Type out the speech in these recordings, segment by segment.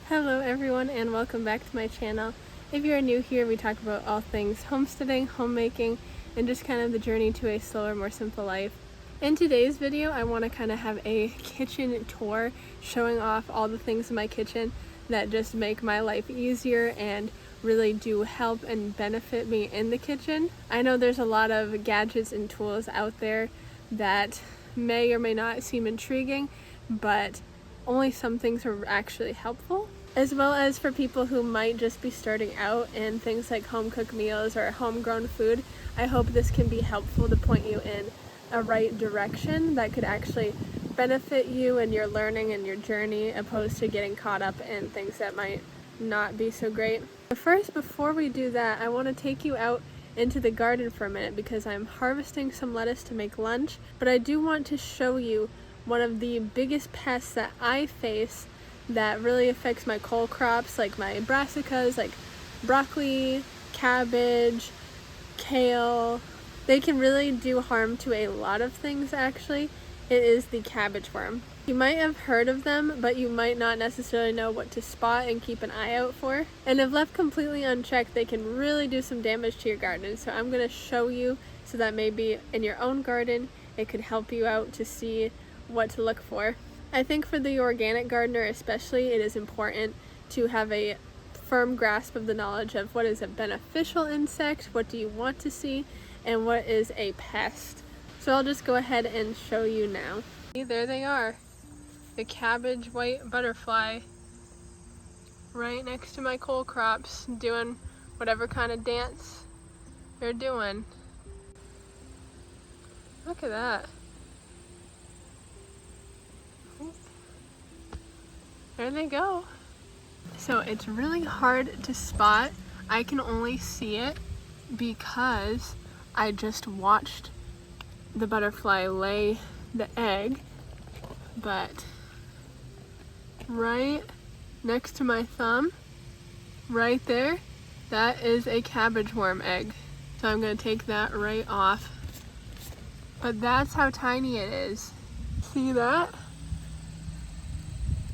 Hello everyone and welcome back to my channel. If you're new here, we talk about all things homesteading, homemaking, and just kind of the journey to a slower, more simple life. In today's video, I want to kind of have a kitchen tour showing off all the things in my kitchen that just make my life easier and really do help and benefit me in the kitchen. I know there's a lot of gadgets and tools out there that may or may not seem intriguing, but only some things are actually helpful, as well as for people who might just be starting out in things like home cooked meals or homegrown food. I hope this can be helpful to point you in a right direction that could actually benefit you and your learning and your journey, opposed to getting caught up in things that might not be so great. But first, before we do that, I want to take you out into the garden for a minute because I'm harvesting some lettuce to make lunch, but I do want to show you one of the biggest pests that I face that really affects my cole crops, like my brassicas, like broccoli, cabbage, kale. They can really do harm to a lot of things actually. It is the cabbage worm. You might have heard of them, but you might not necessarily know what to spot and keep an eye out for. And if left completely unchecked, they can really do some damage to your garden. So I'm going to show you so that maybe in your own garden it could help you out to see what to look for. I think for the organic gardener especially, it is important to have a firm grasp of the knowledge of what is a beneficial insect, what do you want to see, and what is a pest. So I'll just go ahead and show you now. There they are, the cabbage white butterfly, right next to my cole crops, doing whatever kind of dance they're doing. Look at that. There they go. So it's really hard to spot. I can only see it because I just watched the butterfly lay the egg, but right next to my thumb, right there, that is a cabbage worm egg. So I'm gonna take that right off. But that's how tiny it is. See that?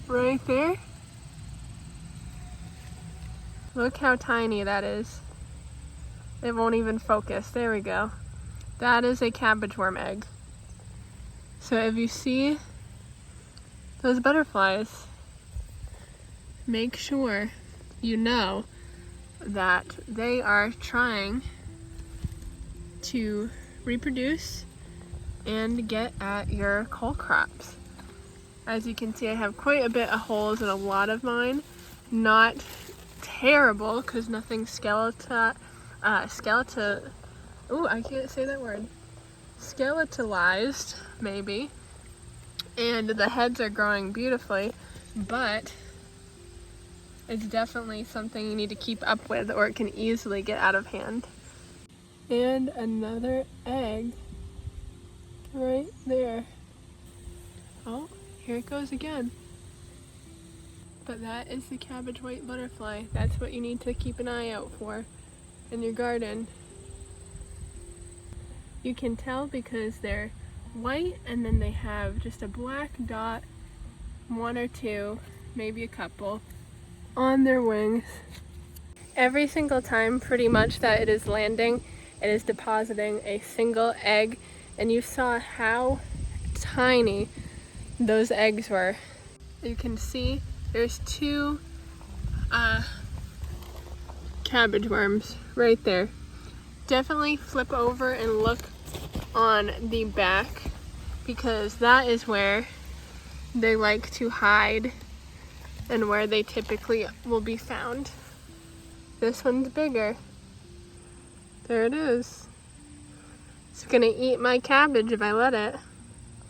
Right there. Look how tiny that is. It won't even focus. There we go. That is a cabbage worm egg. So if you see those butterflies, make sure you know that they are trying to reproduce and get at your cole crops. As you can see, I have quite a bit of holes in a lot of mine. Not terrible, because nothing I can't say that word. Skeletalized, maybe. And the heads are growing beautifully, but it's definitely something you need to keep up with or it can easily get out of hand. And another egg right there. Oh, here it goes again. But that is the cabbage white butterfly. That's what you need to keep an eye out for in your garden. You can tell because they're white and then they have just a black dot, one or two, maybe a couple, on their wings. Every single time pretty much that it is landing, it is depositing a single egg, and you saw how tiny those eggs were. You can see there's two cabbage worms right there. Definitely flip over and look on the back because that is where they like to hide and where they typically will be found. This one's bigger. There it is. It's gonna eat my cabbage if I let it.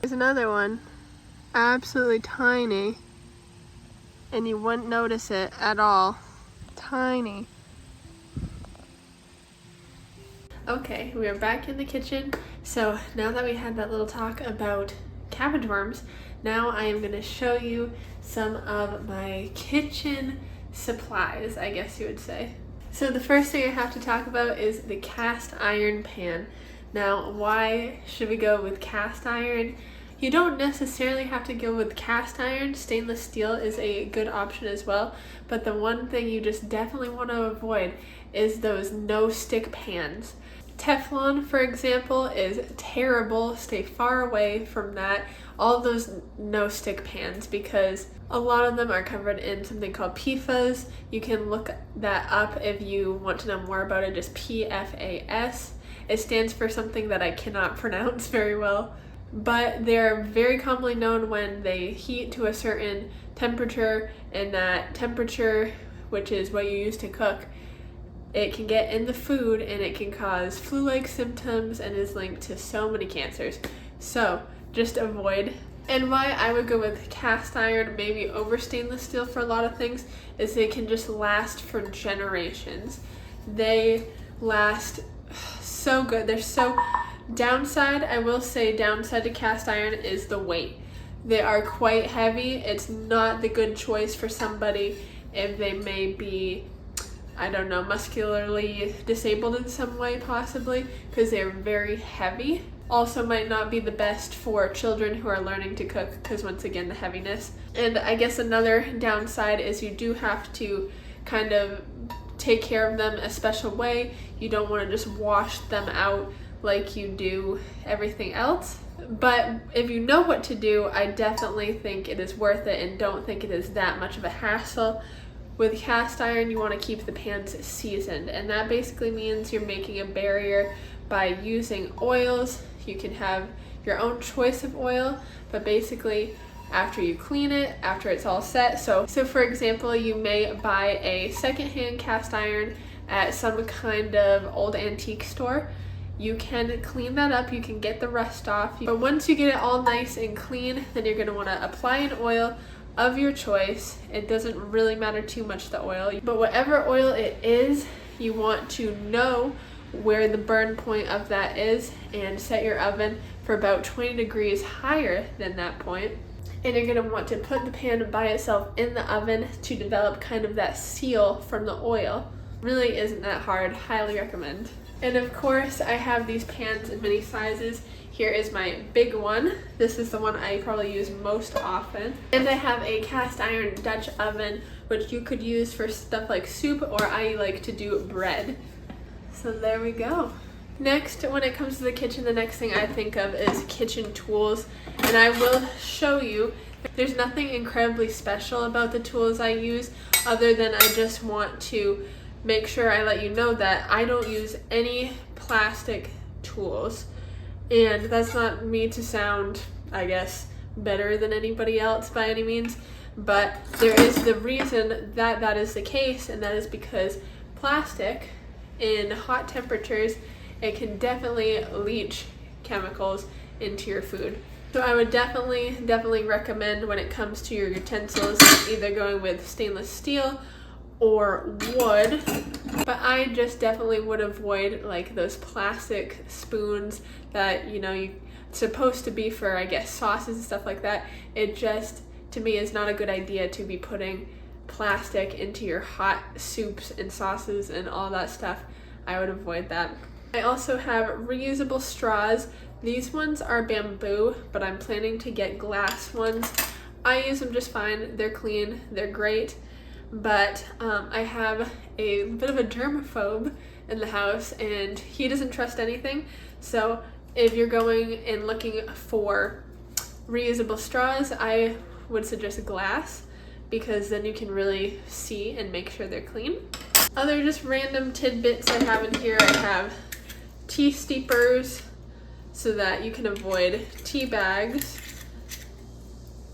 There's another one. Absolutely tiny, and you wouldn't notice it at all. Tiny. Okay, we are back in the kitchen. So now that we had that little talk about cabbage worms, now I am going to show you some of my kitchen supplies, I guess you would say. So the first thing I have to talk about is the cast iron pan. Now, why should we go with cast iron? You don't necessarily have to go with cast iron. Stainless steel is a good option as well, but the one thing you just definitely want to avoid is those no-stick pans. Teflon, for example, is terrible. Stay far away from that. All those no-stick pans, because a lot of them are covered in something called PFAS. You can look that up if you want to know more about it, just PFAS. It stands for something that I cannot pronounce very well, but they're very commonly known when they heat to a certain temperature, and that temperature, which is what you use to cook, it can get in the food and it can cause flu-like symptoms and is linked to so many cancers. So just avoid. And why I would go with cast iron, maybe over stainless steel for a lot of things, is they can just last for generations. They last so good. They're so... Downside, I will say downside to cast iron is the weight. They are quite heavy. It's not the good choice for somebody if they may be, I don't know, muscularly disabled in some way possibly, because they're very heavy. Also might not be the best for children who are learning to cook, because once again, the heaviness. And I guess another downside is you do have to kind of take care of them a special way. You don't want to just wash them out like you do everything else. But if you know what to do, I definitely think it is worth it and don't think it is that much of a hassle. With cast iron, you want to keep the pans seasoned, and that basically means you're making a barrier by using oils. You can have your own choice of oil, but basically after you clean it, after it's all set. So for example, you may buy a secondhand cast iron at some kind of old antique store. You can clean that up, you can get the rust off, but once you get it all nice and clean, then you're going to want to apply an oil of your choice. It doesn't really matter too much, the oil, but whatever oil it is, you want to know where the burn point of that is and set your oven for about 20 degrees higher than that point. And you're going to want to put the pan by itself in the oven to develop kind of that seal from the oil. Really isn't that hard, highly recommend. And of course, I have these pans in many sizes. Here is my big one. This is the one I probably use most often. And I have a cast iron Dutch oven, which you could use for stuff like soup, or I like to do bread. So there we go. Next, when it comes to the kitchen, the next thing I think of is kitchen tools. And I will show you, there's nothing incredibly special about the tools I use, other than I just want to make sure I let you know that I don't use any plastic tools. And that's not me to sound, I guess, better than anybody else by any means, but there is the reason that that is the case, and that is because plastic in hot temperatures, it can definitely leach chemicals into your food. So I would definitely recommend, when it comes to your utensils, either going with stainless steel or wood, but I just definitely would avoid like those plastic spoons that, you know, you're supposed to be for, I guess, sauces and stuff like that. It just, to me, is not a good idea to be putting plastic into your hot soups and sauces and all that stuff. I would avoid that. I also have reusable straws. These ones are bamboo, but I'm planning to get glass ones. I use them just fine. They're clean, they're great. But I have a bit of a germaphobe in the house, and he doesn't trust anything. So if you're going and looking for reusable straws, I would suggest glass, because then you can really see and make sure they're clean. Other just random tidbits I have in here, I have tea steepers so that you can avoid tea bags.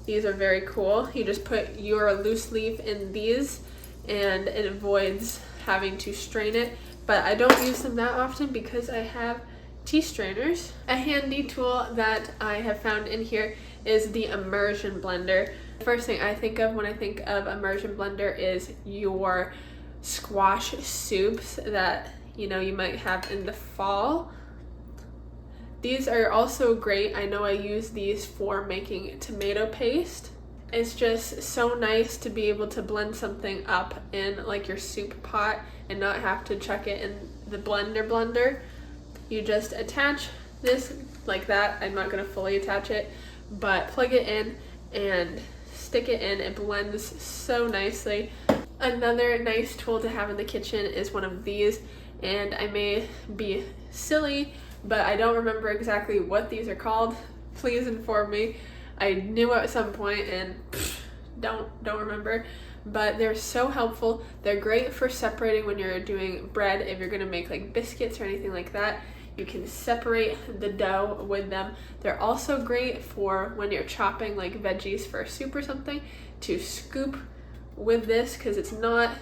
These are very cool. You just put your loose leaf in these and it avoids having to strain it, but I don't use them that often because I have tea strainers. A handy tool that I have found in here is the immersion blender. The first thing I think of when I think of immersion blender is your squash soups that, you know, you might have in the fall. These are also great. I know I use these for making tomato paste. It's just so nice to be able to blend something up in like your soup pot and not have to chuck it in the blender. You just attach this like that. I'm not going to fully attach it, but plug it in and stick it in. It blends so nicely. Another nice tool to have in the kitchen is one of these, and I may be silly, but I don't remember exactly what these are called. Please inform me. I knew at some point and don't remember, but they're so helpful. They're great for separating when you're doing bread. If you're gonna make like biscuits or anything like that, you can separate the dough with them. They're also great for when you're chopping like veggies for a soup or something, to scoop with this, because it's not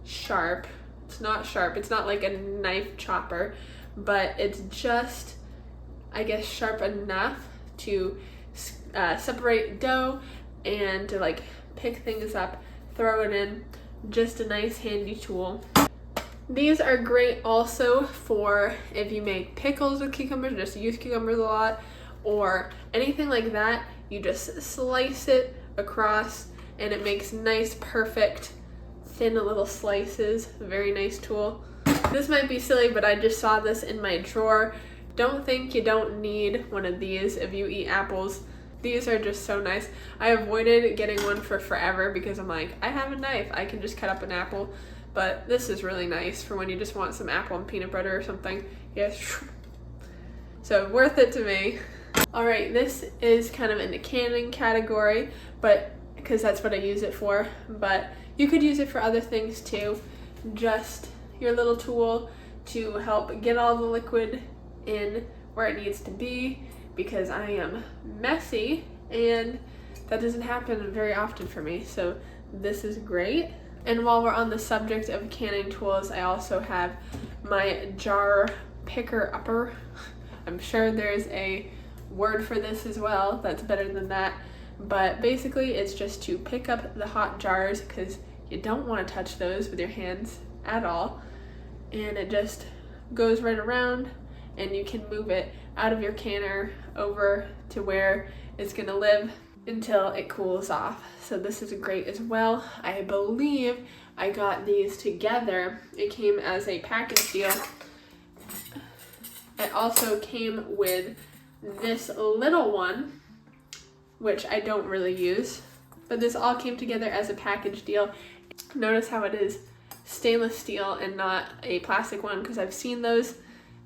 sharp. It's not like a knife chopper, but it's just, I guess, sharp enough to separate dough and to like pick things up, throw it in. Just a nice handy tool. These are great also for if you make pickles with cucumbers, just use cucumbers a lot, or anything like that. You just slice it across and it makes nice, perfect, thin little slices. Very nice tool. This might be silly, but I just saw this in my drawer. Don't think you don't need one of these if you eat apples. These are just so nice. I avoided getting one for forever because I'm like, I have a knife, I can just cut up an apple. But this is really nice for when you just want some apple and peanut butter or something. Yes. So worth it to me. All right, this is kind of in the canning category, but because that's what I use it for, but you could use it for other things too. Just your little tool to help get all the liquid in where it needs to be, because I am messy and that doesn't happen very often for me. So this is great. And while we're on the subject of canning tools, I also have my jar picker upper. I'm sure there's a word for this as well that's better than that, but basically it's just to pick up the hot jars, because you don't want to touch those with your hands at all, and it just goes right around and you can move it out of your canner over to where it's gonna live until it cools off. So this is great as well. I believe I got these together. It came as a package deal. It also came with this little one, which I don't really use, but this all came together as a package deal. Notice how it is stainless steel and not a plastic one, because I've seen those,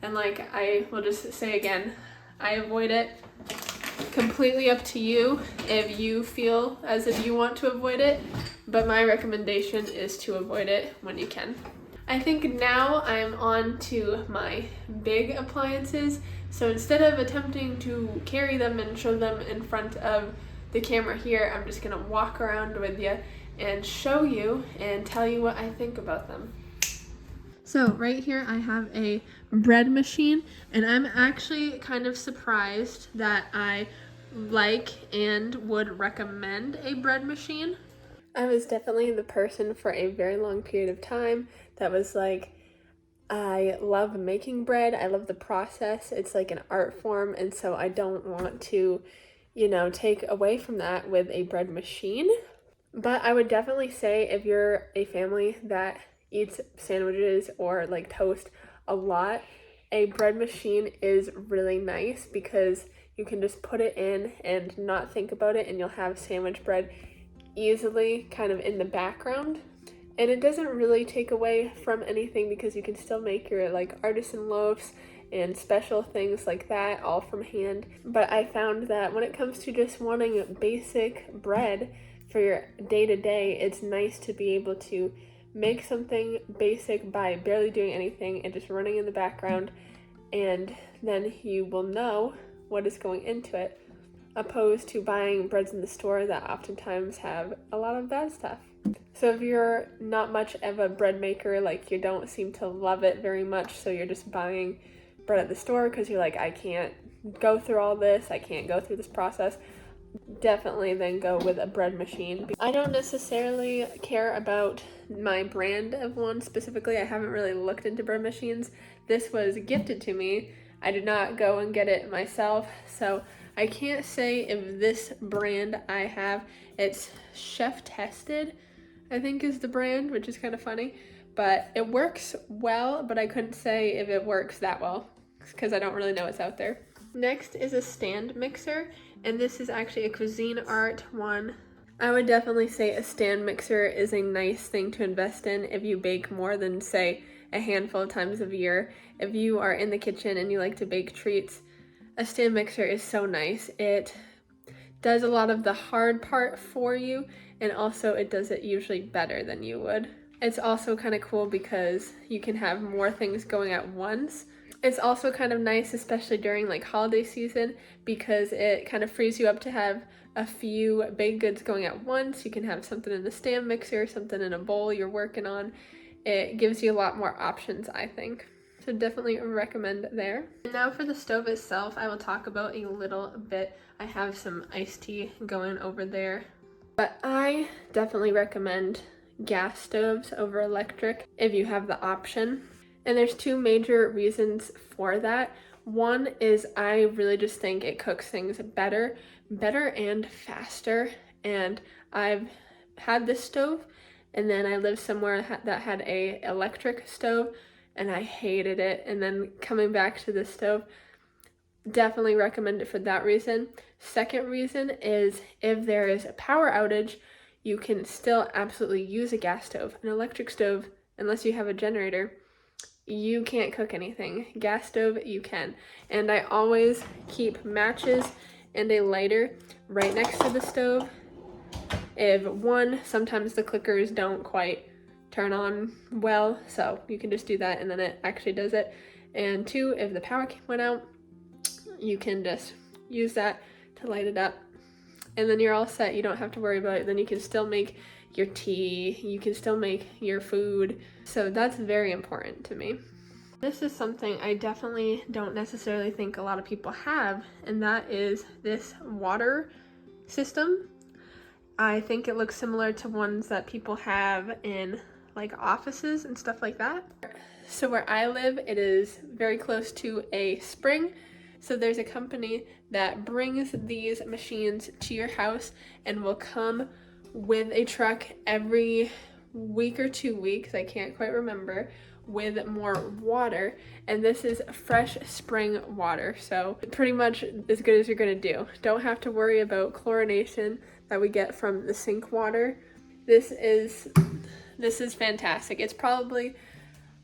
and like I will just say again, I avoid it. Completely up to you if you feel as if you want to avoid it, but my recommendation is to avoid it when you can. I think now I'm on to my big appliances. So instead of attempting to carry them and show them in front of the camera here, I'm just gonna walk around with you and show you and tell you what I think about them. So right here I have a bread machine, and I'm actually kind of surprised that I like and would recommend a bread machine. I was definitely the person for a very long period of time that was like, I love making bread, I love the process, it's like an art form, and so I don't want to, take away from that with a bread machine. But I would definitely say if you're a family that eats sandwiches or like toast a lot, a bread machine is really nice, because you can just put it in and not think about it, and you'll have sandwich bread easily kind of in the background. And it doesn't really take away from anything, because you can still make your like artisan loaves and special things like that all from hand. But I found that when it comes to just wanting basic bread for your day-to-day, it's nice to be able to make something basic by barely doing anything and just running in the background, and then you will know what is going into it, opposed to buying breads in the store that oftentimes have a lot of bad stuff. So if you're not much of a bread maker, like you don't seem to love it very much, so you're just buying bread at the store because you're like, I can't go through all this, I can't go through this process, definitely then go with a bread machine. I don't necessarily care about my brand of one specifically. I haven't really looked into bread machines. This was gifted to me. I did not go and get it myself, so I can't say if this brand I have, it's chef tested, I think is the brand, which is kind of funny, but it works well, but I couldn't say if it works that well because I don't really know what's out there. Next is a stand mixer, and this is actually a Cuisine Art one. I would definitely say a stand mixer is a nice thing to invest in if you bake more than, say, a handful of times a year. If you are in the kitchen and you like to bake treats, a stand mixer is so nice. It does a lot of the hard part for you, and also it does it usually better than you would. It's also kind of cool because you can have more things going at once. It's also kind of nice, especially during like holiday season, because it kind of frees you up to have a few baked goods going at once. You can have something in the stand mixer, something in a bowl you're working on. It gives you a lot more options, I think. So definitely recommend there. And now for the stove itself, I will talk about a little bit. I have some iced tea going over there. But I definitely recommend gas stoves over electric if you have the option. And there's two major reasons for that. One is I really just think it cooks things better and faster. And I've had this stove, and then I lived somewhere that had a electric stove, and I hated it. And then coming back to this stove, definitely recommend it for that reason. Second reason is if there is a power outage, you can still absolutely use a gas stove. An electric stove, unless you have a generator, you can't cook anything. Gas stove, you can. And I always keep matches and a lighter right next to the stove. If one, sometimes the clickers don't quite turn on well, so you can just do that and then it actually does it. And two, if the power went out, you can just use that to light it up, and then you're all set. You don't have to worry about it. Then you can still make your tea, you can still make your food. So that's very important to me. This is something I definitely don't necessarily think a lot of people have, and that is this water system. I think it looks similar to ones that people have in like offices and stuff like that. So where I live, it is very close to a spring. So there's a company that brings these machines to your house and will come with a truck every week or 2 weeks, I can't quite remember, with more water. And this is fresh spring water, so pretty much as good as you're gonna do. Don't have to worry about chlorination that we get from the sink water. This is fantastic. It's probably,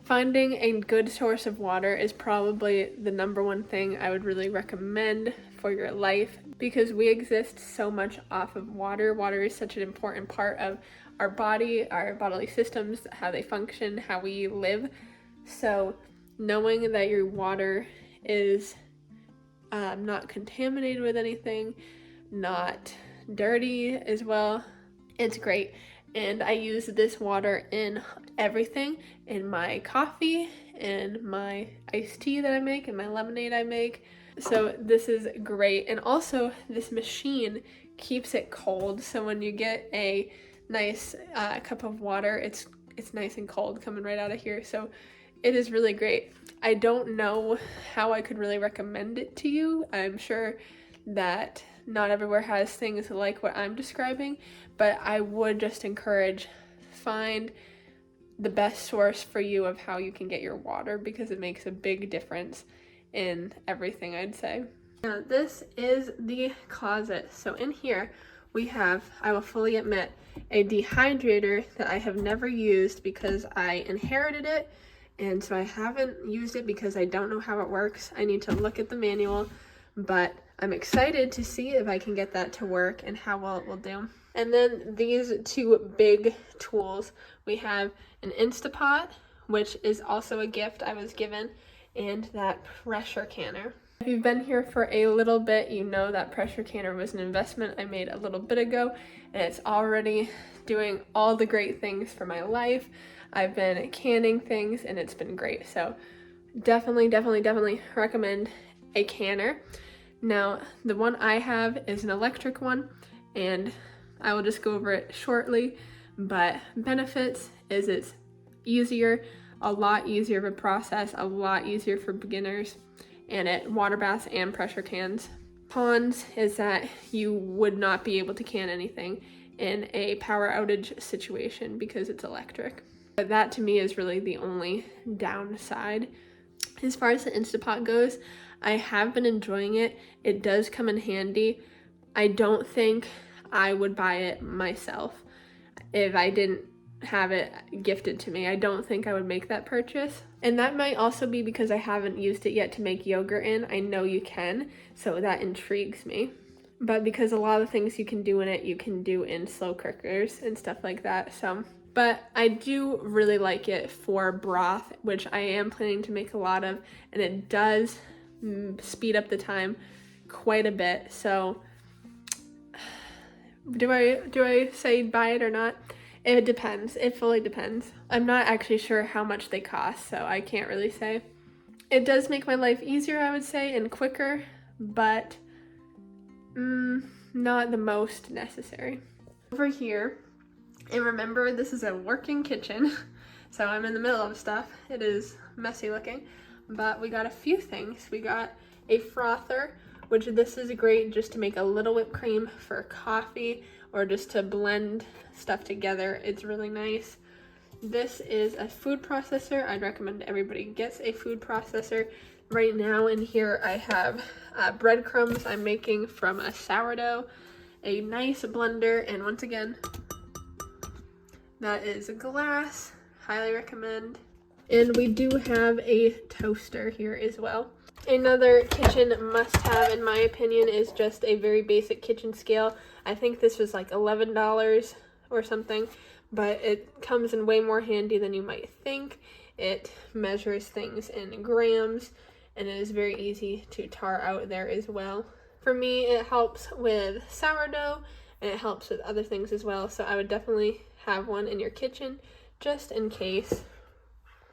finding a good source of water is probably the number one thing I would really recommend for your life, because we exist so much off of water. Water is such an important part of our body, our bodily systems, how they function, how we live. So knowing that your water is not contaminated with anything, not dirty as well, it's great. And I use this water in everything, in my coffee, in my iced tea that I make, in my lemonade I make. So this is great. And also this machine keeps it cold. So when you get a nice cup of water, it's nice and cold coming right out of here. So it is really great. I don't know how I could really recommend it to you. I'm sure that not everywhere has things like what I'm describing, but I would just encourage, find the best source for you of how you can get your water, because it makes a big difference in everything, I'd say. Now this is the closet. So in here we have, I will fully admit, a dehydrator that I have never used because I inherited it, and so I haven't used it because I don't know how it works. I need to look at the manual, but I'm excited to see if I can get that to work and how well it will do. And then these two big tools. We have an Instapot, which is also a gift I was given, and that pressure canner. If you've been here for a little bit, you know that pressure canner was an investment I made a little bit ago, and it's already doing all the great things for my life. I've been canning things and it's been great. So definitely recommend a canner. Now, the one I have is an electric one, and I will just go over it shortly, but benefits is it's easier, a lot easier of a process, a lot easier for beginners, and it water baths and pressure cans. Cons is that you would not be able to can anything in a power outage situation because it's electric. But that to me is really the only downside. As far as the Instapot goes, I have been enjoying it. It does come in handy I don't think I would buy it myself if I didn't have it gifted to me. I don't think I would make that purchase. And that might also be because I haven't used it yet to make yogurt in. I know you can, so that intrigues me. But because a lot of things you can do in it, you can do in slow cookers and stuff like that. But I do really like it for broth, which I am planning to make a lot of, and it does speed up the time quite a bit. So do I say buy it or not? It depends. It fully depends. I'm not actually sure how much they cost, so I can't really say. It does make my life easier, I would say, and quicker, but not the most necessary. Over here, and remember, this is a working kitchen, so I'm in the middle of stuff. It is messy looking, but we got a few things. We got a frother, which this is great just to make a little whipped cream for coffee or just to blend stuff together. It's really nice. This is a food processor. I'd recommend everybody gets a food processor. Right now in here I have breadcrumbs I'm making from a sourdough, a nice blender, and once again, that is a glass. Highly recommend. And we do have a toaster here as well. Another kitchen must-have, in my opinion, is just a very basic kitchen scale. I think this was like $11 or something, but it comes in way more handy than you might think. It measures things in grams, and it is very easy to tar out there as well. For me, it helps with sourdough, and it helps with other things as well, so I would definitely have one in your kitchen just in case.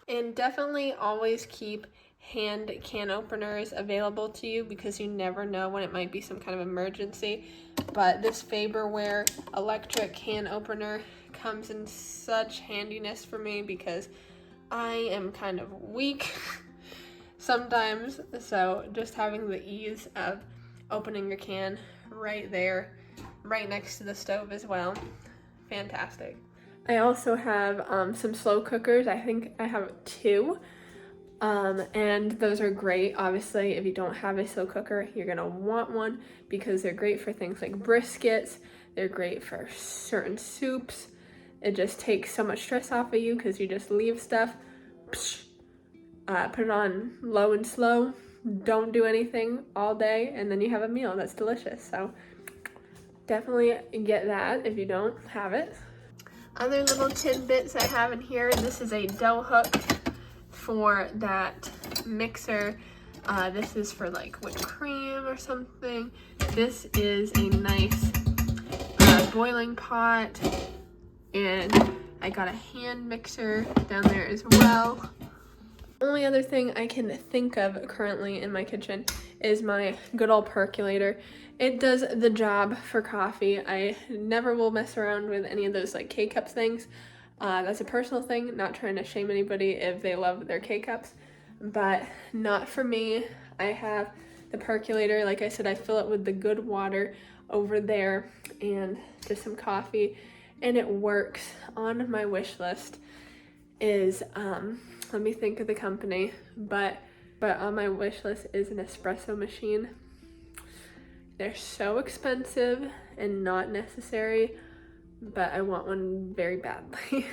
And definitely always keep hand can openers available to you because you never know when it might be some kind of emergency. But this Faberware electric can opener comes in such handiness for me because I am kind of weak sometimes, so just having the ease of opening your can right there, right next to the stove as well, fantastic. I also have some slow cookers. I think I have 2. And those are great. Obviously, if you don't have a slow cooker, you're gonna want one because they're great for things like briskets. They're great for certain soups. It just takes so much stress off of you because you just leave stuff, put it on low and slow, don't do anything all day, and then you have a meal that's delicious. So definitely get that if you don't have it. Other little tidbits I have in here, this is a dough hook for that mixer. This is for like whipped cream or something. This is a nice boiling pot, and I got a hand mixer down there as well. The only other thing I can think of currently in my kitchen is my good old percolator. It does the job for coffee. I never will mess around with any of those like K-cups things. That's a personal thing, not trying to shame anybody if they love their K-cups, but not for me. I have the percolator. Like I said, I fill it with the good water over there and just some coffee, and it works. On my wish list is, let me think of the company, but on my wish list is an espresso machine. They're so expensive and not necessary, but I want one very badly.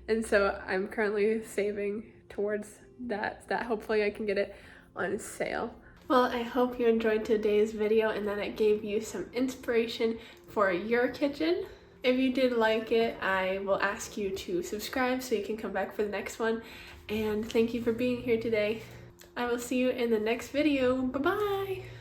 And so I'm currently saving towards that hopefully I can get it on sale. Well, I hope you enjoyed today's video and that it gave you some inspiration for your kitchen. If you did like it, I will ask you to subscribe so you can come back for the next one. And thank you for being here today. I will see you in the next video. Bye-bye!